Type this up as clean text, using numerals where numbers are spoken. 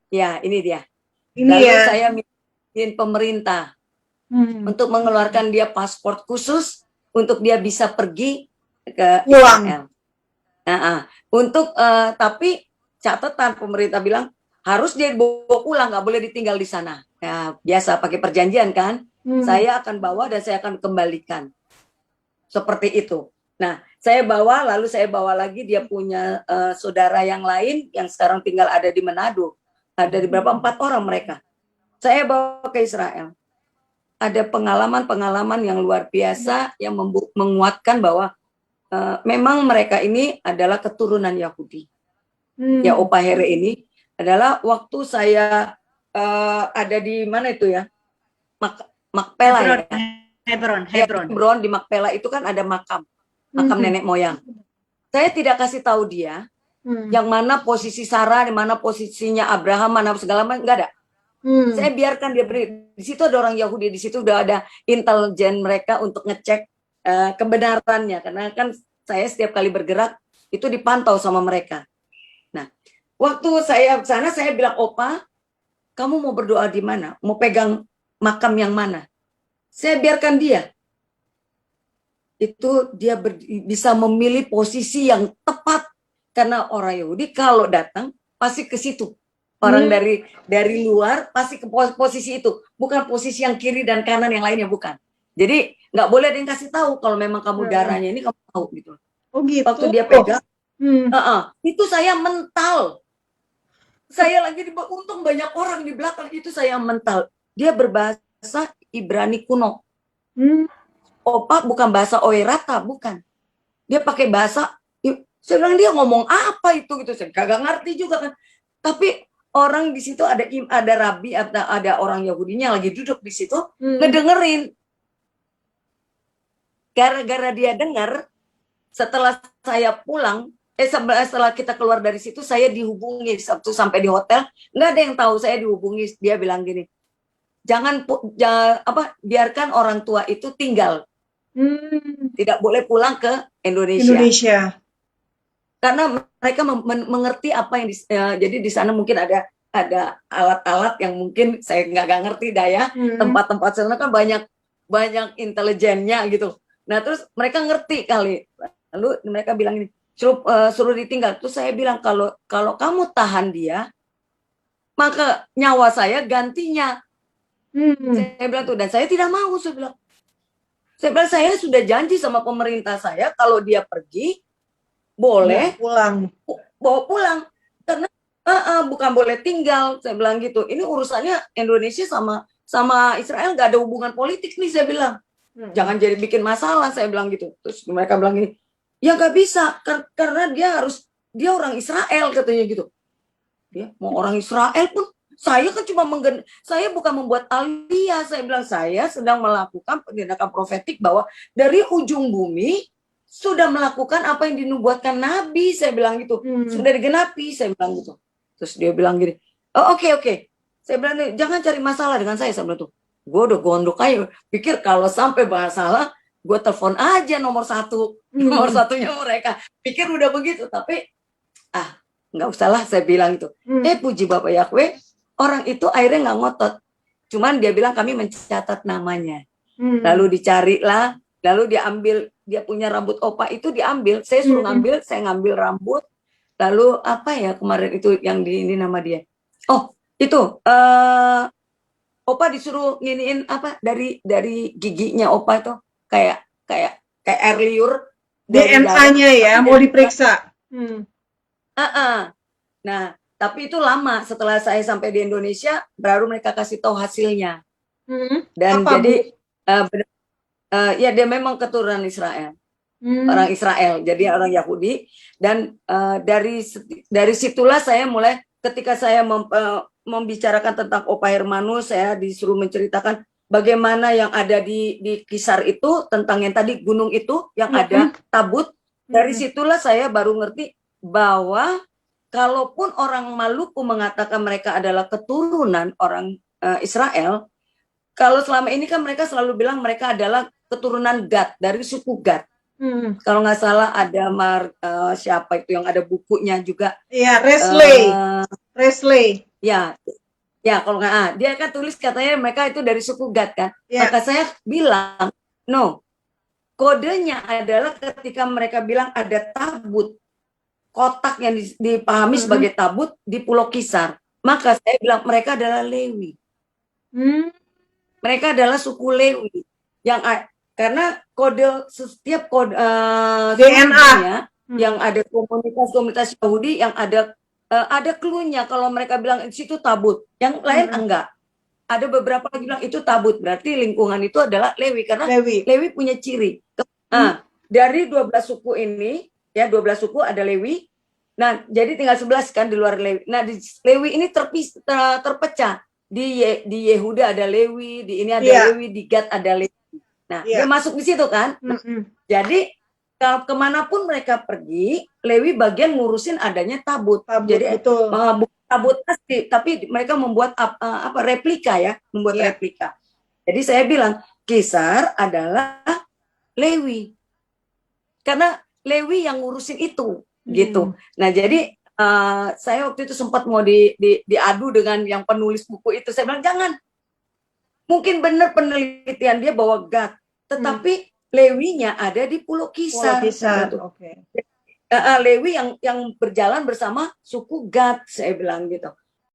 Ya, ini dia. Ini Lalu ya. saya minta pemerintah Hmm. untuk mengeluarkan dia paspor khusus untuk dia bisa pergi ke Pulang. Israel. Untuk tapi catatan pemerintah bilang harus dia bawa pulang, nggak boleh ditinggal di sana. Ya, biasa pakai perjanjian kan. Hmm. Saya akan bawa dan saya akan kembalikan. Seperti itu. Nah, saya bawa, lalu saya bawa lagi dia punya saudara yang lain yang sekarang tinggal ada di Manado. Ada di berapa? 4 orang mereka. Saya bawa ke Israel. Ada pengalaman-pengalaman yang luar biasa yang menguatkan bahwa memang mereka ini adalah keturunan Yahudi. Ya, Hmm. Opa Here ini adalah waktu saya ada di mana itu ya? Makpela Hebron, ya. Hebron, Ya, Hebron. Hebron di Makpela itu kan ada makam Hmm. nenek moyang. Saya tidak kasih tahu dia Hmm. yang mana posisi Sarah, di mana posisinya Abraham, mana segala macam, enggak ada. Hmm. Saya biarkan dia beri. Di situ ada orang Yahudi, di situ udah ada intelijen mereka untuk ngecek kebenarannya, karena kan saya setiap kali bergerak itu dipantau sama mereka. Nah, waktu saya ke sana saya bilang, Opa, kamu mau berdoa di mana? Mau pegang makam yang mana? Saya biarkan dia. Itu dia bisa memilih posisi yang tepat, karena orang Yahudi kalau datang pasti ke situ. Orang Hmm. dari luar pasti ke posisi itu, bukan posisi yang kiri dan kanan yang lainnya, bukan. Jadi nggak boleh ada yang kasih tahu kalau memang kamu Hmm. darahnya ini kamu tahu gitu. Oh gitu. Waktu dia pegang, Hmm. itu saya mental. Saya lagi untung banyak orang di belakang, itu saya mental. Dia berbahasa Ibrani kuno. Hmm. Opa bukan bahasa Oirata, bukan. Dia pakai bahasa, saya bilang dia ngomong apa itu gitu, saya kagak ngerti juga kan. Tapi orang di situ ada rabi, ada orang Yahudinya lagi duduk di situ Hmm. ngedengerin. Gara-gara dia dengar, setelah saya pulang, setelah kita keluar dari situ, saya dihubungi Sabtu sampai di hotel, nggak ada yang tahu saya dihubungi. Dia bilang gini, jangan biarkan orang tua itu tinggal, Hmm. tidak boleh pulang ke Indonesia. Indonesia. Karena mereka mengerti apa yang jadi di sana mungkin ada alat-alat yang mungkin saya nggak ngerti dah ya, Hmm. tempat-tempat sana kan banyak banyak intelijennya gitu. Nah terus mereka ngerti kali, lalu mereka bilang ini suruh ditinggal. Terus saya bilang kalau kalau kamu tahan dia, maka nyawa saya gantinya. Hmm. Saya bilang tuh, dan saya tidak mau. Saya sudah janji sama pemerintah saya kalau dia pergi Bawa boleh pulang. bawa pulang, karena bukan boleh tinggal, saya bilang gitu. Ini urusannya Indonesia sama sama Israel nggak ada hubungan politik nih, saya bilang. Hmm. Jangan jadi bikin masalah, saya bilang gitu. Terus mereka bilang gini, ya nggak bisa karena dia orang Israel, katanya gitu. Dia mau orang Israel pun, saya kan cuma saya bukan membuat aliyah, saya bilang saya sedang melakukan tindakan profetik bahwa dari ujung bumi sudah melakukan apa yang dinubuatkan Nabi, saya bilang gitu. Hmm. Sudah digenapi, saya bilang gitu. Terus dia bilang gini, oh oke. Saya bilang, jangan cari masalah dengan saya bilang tuh. Gue udah gondok aja, pikir kalau sampai masalah, gue telepon aja nomor satu, nomor Hmm. satunya mereka. Pikir udah begitu, tapi nggak usah lah, saya bilang itu. Hmm. Puji Bapak Yahweh, orang itu akhirnya nggak ngotot. Cuman dia bilang kami mencatat namanya. Hmm. Lalu dicarilah, lalu diambil, dia punya rambut opa itu diambil. Saya suruh Hmm. ngambil, saya ngambil rambut. Lalu apa ya kemarin itu yang di ini nama dia? Oh, itu opa disuruh nginiin apa dari giginya opa itu, kayak kayak kayak air liur dari darah, DNA-nya ya, tapi mau dari diperiksa. Hmm. Nah, tapi itu lama. Setelah saya sampai di Indonesia, baru mereka kasih tahu hasilnya. Hmm. Dan Apa, Bu? jadi ya dia memang keturunan Israel, Hmm. orang Israel. Jadi orang Yahudi. Dan dari situlah saya mulai, ketika saya membicarakan tentang Opa Hermanus, saya disuruh menceritakan bagaimana yang ada di Kisar itu, tentang yang tadi gunung itu yang Hmm. ada tabut. Dari Hmm. situlah saya baru ngerti bahwa kalaupun orang Maluku mengatakan mereka adalah keturunan orang Israel, kalau selama ini kan mereka selalu bilang mereka adalah keturunan Gad, dari suku Gad. Kalau nggak salah ada siapa itu yang ada bukunya juga. Iya, Presley. eh Presley. ya, ya kalau nggak, dia kan tulis katanya mereka itu dari suku Gad kan. Ya. Maka saya bilang, no, kodenya adalah ketika mereka bilang ada tabut, kotak yang dipahami sebagai tabut di Pulau Kisar. Maka saya bilang mereka adalah Lewi. Mereka adalah suku Lewi yang karena setiap kode DNA yang ada komunitas Yahudi yang ada clue-nya kalau mereka bilang di situ tabut, yang lain enggak. Ada beberapa lagi bilang itu tabut, berarti lingkungan itu adalah Lewi karena Lewi punya ciri. Nah, dari 12 suku ini, ya 12 suku ada Lewi. Nah, jadi tinggal 11 kan di luar Lewi. Nah, di Lewi ini terpecah. Di Yehuda ada Lewi, di ini ada Lewi, di Gad ada Lewi. Nah, dia masuk di situ kan. Jadi kemanapun mereka pergi, Lewi bagian ngurusin adanya tabut. Jadi tabut pasti, tapi mereka membuat replika ya, replika. Jadi saya bilang Kisar adalah Lewi, karena Lewi yang ngurusin itu, gitu. Nah jadi saya waktu itu sempat mau diadu dengan yang penulis buku itu. Saya bilang jangan, mungkin benar penelitian dia bahwa Gad, tetapi Lewinya ada di Pulau Kisar. Lewi yang berjalan bersama suku Gad, saya bilang gitu.